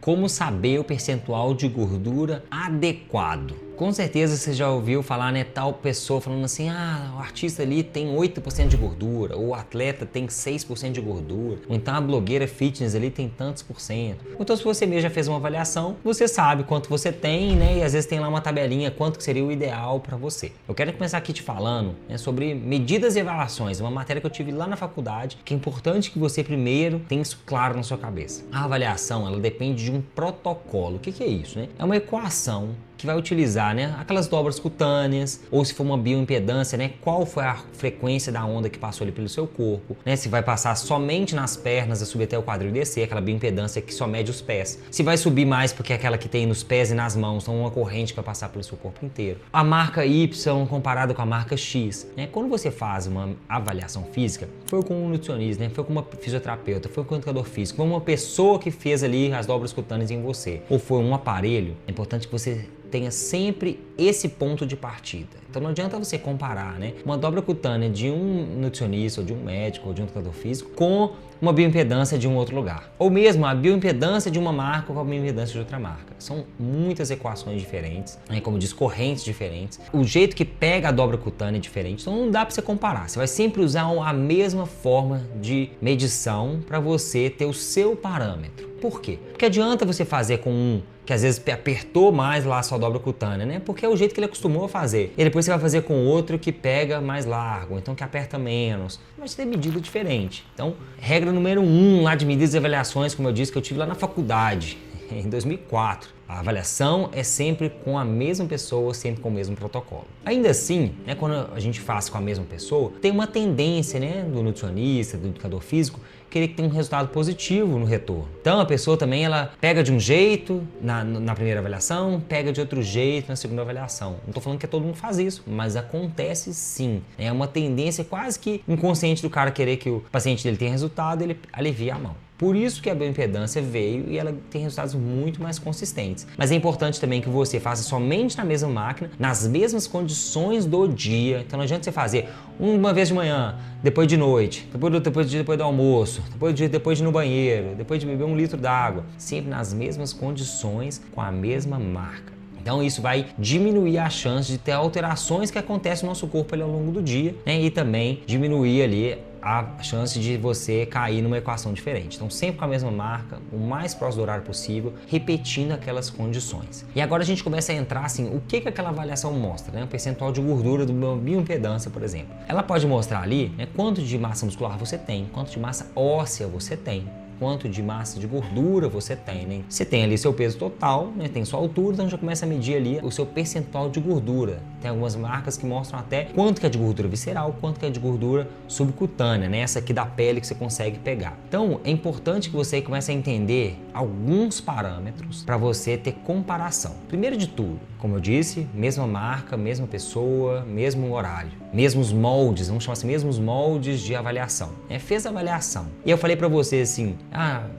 como saber o percentual de gordura adequado. Com certeza você já ouviu falar, né, tal pessoa falando assim, o artista ali tem 8% de gordura, ou o atleta tem 6% de gordura, ou então a blogueira fitness ali tem tantos por cento. Então se você mesmo já fez uma avaliação, você sabe quanto você tem, né, e às vezes tem lá uma tabelinha quanto que seria o ideal para você. Eu quero começar aqui te falando, né, sobre medidas e avaliações, uma matéria que eu tive lá na faculdade, que é importante que você primeiro tenha isso claro na sua cabeça. A avaliação, ela depende de um protocolo. O que é isso, né? É uma equação que vai utilizar, né, aquelas dobras cutâneas, ou se for uma bioimpedância, né, qual foi a frequência da onda que passou ali pelo seu corpo, né, se vai passar somente nas pernas, subir até o quadril e descer, aquela bioimpedância que só mede os pés, se vai subir mais porque é aquela que tem nos pés e nas mãos, então uma corrente que vai passar pelo seu corpo inteiro. A marca Y comparada com a marca X, né, quando você faz uma avaliação física, foi com um nutricionista, né, foi com uma fisioterapeuta, foi com um educador físico, foi uma pessoa que fez ali as dobras cutâneas em você, ou foi um aparelho, é importante que você tenha sempre esse ponto de partida. Então não adianta você comparar, né, uma dobra cutânea de um nutricionista, ou de um médico, ou de um educador físico com uma bioimpedância de um outro lugar. Ou mesmo a bioimpedância de uma marca com a bioimpedância de outra marca. São muitas equações diferentes, né, como diz, correntes diferentes. O jeito que pega a dobra cutânea é diferente, então não dá para você comparar. Você vai sempre usar a mesma forma de medição para você ter o seu parâmetro. Por quê? Porque adianta você fazer com um que às vezes apertou mais lá a sua dobra cutânea, né? Porque é o jeito que ele acostumou a fazer. E depois você vai fazer com outro que pega mais largo, então que aperta menos. Vai ter medida diferente. Então, regra número 1 lá de medidas e avaliações, como eu disse, que eu tive lá na faculdade, em 2004. A avaliação é sempre com a mesma pessoa, sempre com o mesmo protocolo. Ainda assim, né, quando a gente faz com a mesma pessoa, tem uma tendência, né, do nutricionista, do educador físico, querer que tenha um resultado positivo no retorno. Então a pessoa também ela pega de um jeito na primeira avaliação, pega de outro jeito na segunda avaliação. Não estou falando que todo mundo faz isso, mas acontece sim. É uma tendência quase que inconsciente do cara querer que o paciente dele tenha resultado, ele alivia a mão. Por isso que a bioimpedância veio e ela tem resultados muito mais consistentes. Mas é importante também que você faça somente na mesma máquina, nas mesmas condições do dia. Então não adianta você fazer uma vez de manhã, depois de noite, depois do almoço, depois de ir no banheiro, depois de beber 1 litro d'água. Sempre nas mesmas condições, com a mesma marca. Então isso vai diminuir a chance de ter alterações que acontecem no nosso corpo ali ao longo do dia, né? E também diminuir ali a chance de você cair numa equação diferente. Então sempre com a mesma marca, o mais próximo do horário possível, repetindo aquelas condições. E agora a gente começa a entrar assim, o que aquela avaliação mostra, né? O percentual de gordura de uma bioimpedância, por exemplo. Ela pode mostrar ali, né, quanto de massa muscular você tem, quanto de massa óssea você tem, quanto de massa de gordura você tem, né? Você tem ali seu peso total, né? Tem sua altura, então já começa a medir ali o seu percentual de gordura. Tem algumas marcas que mostram até quanto que é de gordura visceral, quanto que é de gordura subcutânea, né? Essa aqui da pele que você consegue pegar. Então é importante que você comece a entender alguns parâmetros para você ter comparação. Primeiro de tudo, como eu disse, mesma marca, mesma pessoa, mesmo horário, mesmos moldes, vamos chamar assim, mesmos moldes de avaliação. Fez a avaliação e eu falei para você assim,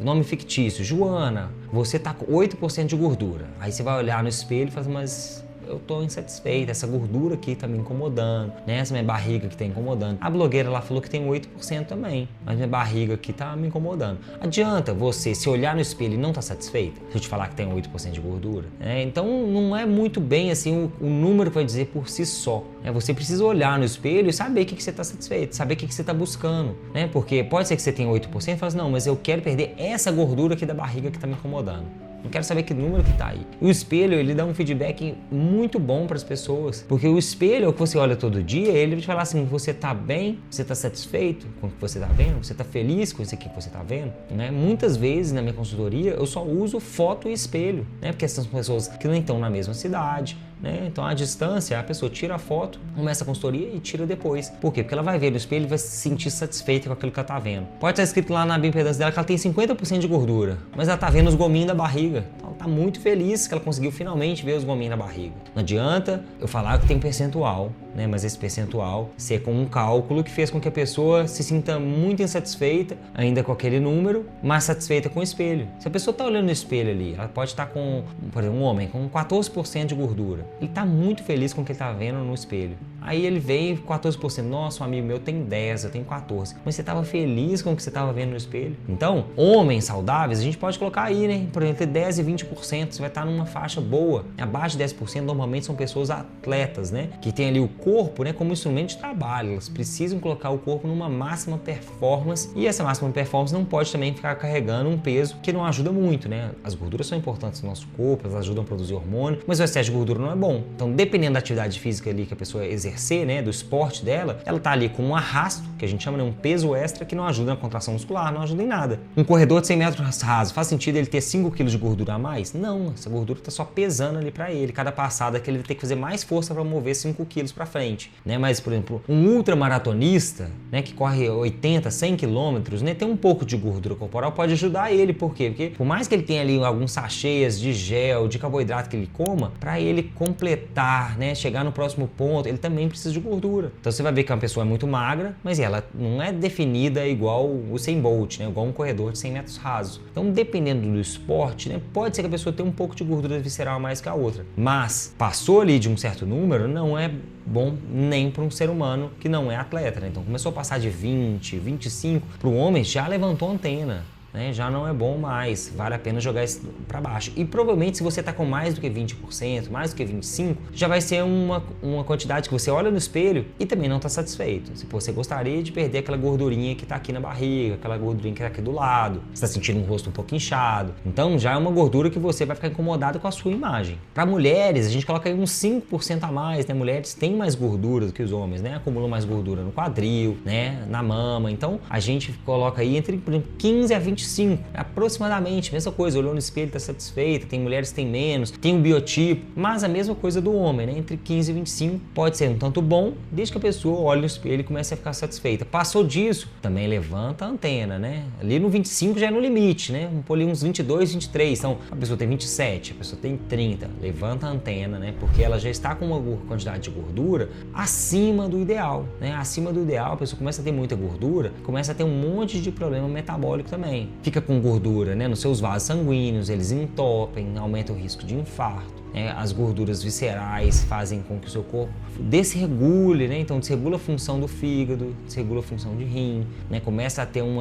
nome fictício, Joana, você tá com 8% de gordura. Aí você vai olhar no espelho e fala, mas eu tô insatisfeita, essa gordura aqui tá me incomodando, né? Essa minha barriga que tá incomodando. A blogueira lá falou que tem 8% também, mas minha barriga aqui tá me incomodando. Adianta você se olhar no espelho e não tá satisfeita? Se eu te falar que tem 8% de gordura? Então não é muito bem assim o número que vai dizer por si só. Você precisa olhar no espelho e saber o que você tá satisfeito, saber o que você tá buscando, né? Porque pode ser que você tenha 8% e fala assim, não, mas eu quero perder essa gordura aqui da barriga que tá me incomodando. Eu quero saber que número que tá aí. E o espelho, ele dá um feedback muito bom para as pessoas, porque o espelho é o que você olha todo dia, ele vai te falar assim, você tá bem, você tá satisfeito com o que você tá vendo, você tá feliz com isso aqui que você tá vendo, né? Muitas vezes na minha consultoria eu só uso foto e espelho, né? Porque essas pessoas que não estão na mesma cidade, né? Então à distância a pessoa tira a foto, começa a consultoria e tira depois. Por quê? Porque ela vai ver no espelho e vai se sentir satisfeita com aquilo que ela tá vendo. Pode estar escrito lá na bioimpedância dela que ela tem 50% de gordura, mas ela tá vendo os gominhos da barriga. Então ela tá muito feliz que ela conseguiu finalmente ver os gominhos na barriga. Não adianta eu falar que tem percentual né? Mas esse percentual ser com um cálculo que fez com que a pessoa se sinta muito insatisfeita ainda com aquele número, mas satisfeita com o espelho. Se a pessoa está olhando no espelho ali, ela pode estar com, por exemplo, um homem com 14% de gordura. Ele está muito feliz com o que ele está vendo no espelho. Aí ele vem 14%, nossa, um amigo meu tem 10, eu tenho 14. Mas você estava feliz com o que você estava vendo no espelho? Então, homens saudáveis, a gente pode colocar aí, né? Por exemplo, entre 10 e 20%, você vai estar numa faixa boa. Abaixo de 10% normalmente são pessoas atletas, né? Que tem ali o corpo, né, como instrumento de trabalho. Elas precisam colocar o corpo numa máxima performance e essa máxima performance não pode também ficar carregando um peso que não ajuda muito, né? As gorduras são importantes no nosso corpo, elas ajudam a produzir hormônio, mas o excesso de gordura não é bom. Então, dependendo da atividade física ali que a pessoa exercer, né, do esporte dela, ela tá ali com um arrasto, que a gente chama de um peso extra, que não ajuda na contração muscular, não ajuda em nada. Um corredor de 100 metros raso, faz sentido ele ter 5 kg de gordura a mais? Não, essa gordura tá só pesando ali para ele. Cada passada que ele vai ter que fazer mais força para mover 5 kg para frente, né? Mas, por exemplo, um ultramaratonista, né, que corre 80, 100 km, né, tem um pouco de gordura corporal, pode ajudar ele. Por quê? Porque por mais que ele tenha ali alguns sachês de gel, de carboidrato que ele coma, para ele completar, né, chegar no próximo ponto, ele também precisa de gordura. Então você vai ver que uma pessoa é muito magra, mas ela não é definida igual o Usain Bolt, né, igual um corredor de 100 metros rasos. Então, dependendo do esporte, né, pode ser que a pessoa tenha um pouco de gordura visceral a mais que a outra. Mas passou ali de um certo número, não é bom nem para um ser humano que não é atleta, né? Então começou a passar de 20, 25, para o homem já levantou a antena. Né, já não é bom mais, vale a pena jogar isso para baixo. E provavelmente se você está com mais do que 20%, mais do que 25%, já vai ser uma quantidade que você olha no espelho e também não está satisfeito. Se você gostaria de perder aquela gordurinha que está aqui na barriga, aquela gordurinha que está aqui do lado, você está sentindo um rosto um pouco inchado, então já é uma gordura que você vai ficar incomodado com a sua imagem. Para mulheres, a gente coloca aí uns 5% a mais, né? Mulheres têm mais gordura do que os homens, né? Acumulam mais gordura no quadril, né? Na mama, então a gente coloca aí entre, por exemplo, 15 a 25, aproximadamente, mesma coisa, olhou no espelho, está satisfeita, tem mulheres que têm menos, tem um biotipo, mas a mesma coisa do homem, né? Entre 15 e 25 pode ser um tanto bom, desde que a pessoa olhe no espelho e comece a ficar satisfeita. Passou disso, também levanta a antena, né? Ali no 25 já é no limite, né? Vamos pôr ali uns 22, 23, então a pessoa tem 27, a pessoa tem 30, levanta a antena, né? Porque ela já está com uma quantidade de gordura acima do ideal, né? Acima do ideal, a pessoa começa a ter muita gordura, começa a ter um monte de problema metabólico também. Fica com gordura, né, nos seus vasos sanguíneos, eles entopem, aumenta o risco de infarto. As gorduras viscerais fazem com que o seu corpo desregule, né? Então desregula a função do fígado, desregula a função de rim, né? Começa a ter um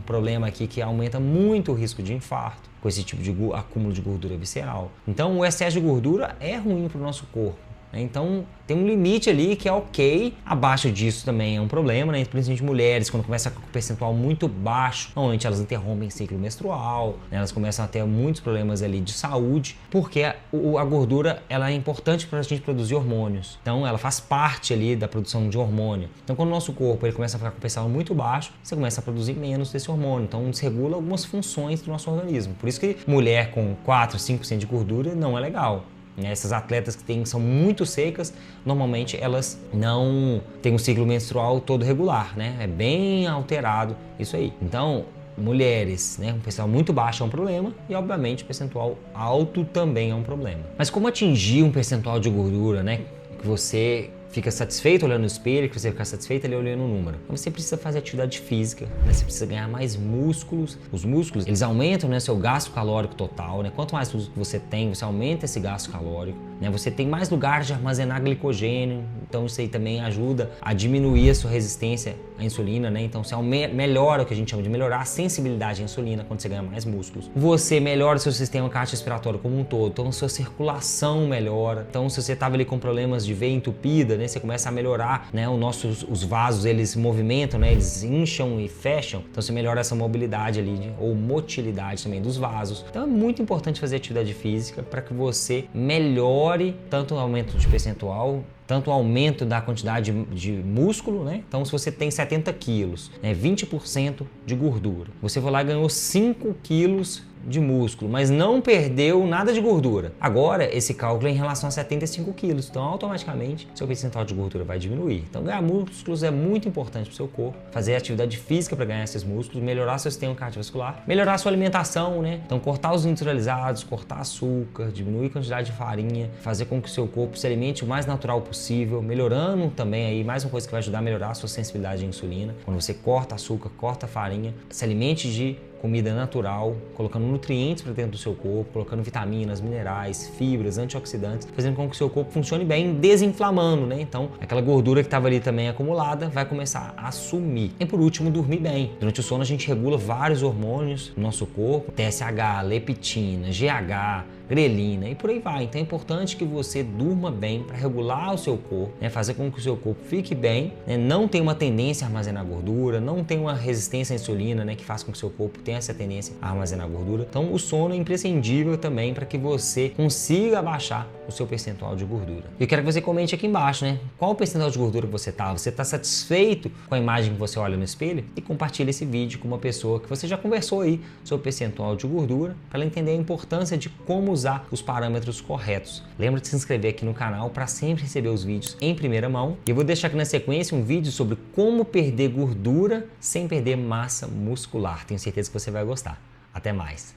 problema aqui que aumenta muito o risco de infarto com esse tipo de acúmulo de gordura visceral. Então o excesso de gordura é ruim para o nosso corpo. Então tem um limite ali que é ok, abaixo disso também é um problema, né? Principalmente mulheres, quando começa com um percentual muito baixo, normalmente elas interrompem ciclo menstrual, né? Elas começam a ter muitos problemas ali de saúde, porque a gordura ela é importante para a gente produzir hormônios, então ela faz parte ali da produção de hormônio. Então quando o nosso corpo ele começa a ficar com um percentual muito baixo, você começa a produzir menos desse hormônio, então desregula algumas funções do nosso organismo. Por isso que mulher com 4, 5% de gordura não é legal. Essas atletas que são muito secas, normalmente elas não têm um ciclo menstrual todo regular, né? É bem alterado isso aí. Então, mulheres, né, um percentual muito baixo é um problema e, obviamente, percentual alto também é um problema. Mas como atingir um percentual de gordura, né, que você fica satisfeito olhando no espelho, que você fica satisfeito ali olhando o número? Então você precisa fazer atividade física, né? Você precisa ganhar mais músculos. Os músculos, eles aumentam, né, seu gasto calórico total, né? Quanto mais músculo você tem, você aumenta esse gasto calórico, né? Você tem mais lugar de armazenar glicogênio, então isso aí também ajuda a diminuir a sua resistência à insulina, né? Então você melhora o que a gente chama de melhorar a sensibilidade à insulina quando você ganha mais músculos. Você melhora o seu sistema cardiorrespiratório como um todo, então a sua circulação melhora. Então se você estava ali com problemas de veia entupida, né, você começa a melhorar, né, os vasos, eles movimentam, né, eles incham e fecham, então você melhora essa mobilidade ali, né, ou motilidade também dos vasos. Então é muito importante fazer atividade física para que você melhore tanto o aumento de percentual, tanto o aumento da quantidade de músculo, né? Então, se você tem 70 quilos, né, 20% de gordura, você foi lá e ganhou 5 quilos de músculo, mas não perdeu nada de gordura. Agora, esse cálculo é em relação a 75 quilos, então automaticamente seu percentual de gordura vai diminuir. Então ganhar músculos é muito importante para o seu corpo, fazer atividade física para ganhar esses músculos, melhorar seu sistema cardiovascular, melhorar sua alimentação, né? Então cortar os industrializados, cortar açúcar, diminuir a quantidade de farinha, fazer com que o seu corpo se alimente o mais natural possível, melhorando também aí, mais uma coisa que vai ajudar a melhorar a sua sensibilidade à insulina. Quando você corta açúcar, corta farinha, se alimente de comida natural, colocando nutrientes para dentro do seu corpo, colocando vitaminas, minerais, fibras, antioxidantes, fazendo com que o seu corpo funcione bem, desinflamando, né? Então, aquela gordura que estava ali também acumulada vai começar a sumir. E por último, dormir bem. Durante o sono a gente regula vários hormônios no nosso corpo, TSH, leptina, GH, grelina e por aí vai. Então é importante que você durma bem para regular o seu corpo, né? Fazer com que o seu corpo fique bem, né? Não tenha uma tendência a armazenar gordura, não tenha uma resistência à insulina, né? Que faz com que o seu corpo tenha essa tendência a armazenar gordura. Então o sono é imprescindível também para que você consiga abaixar o seu percentual de gordura. Eu quero que você comente aqui embaixo, né? Qual o percentual de gordura que você está? Você está satisfeito com a imagem que você olha no espelho? E compartilhe esse vídeo com uma pessoa que você já conversou aí sobre o percentual de gordura, para ela entender a importância de como usar os parâmetros corretos. Lembra de se inscrever aqui no canal para sempre receber os vídeos em primeira mão. E eu vou deixar aqui na sequência um vídeo sobre como perder gordura sem perder massa muscular. Tenho certeza que você vai gostar. Até mais!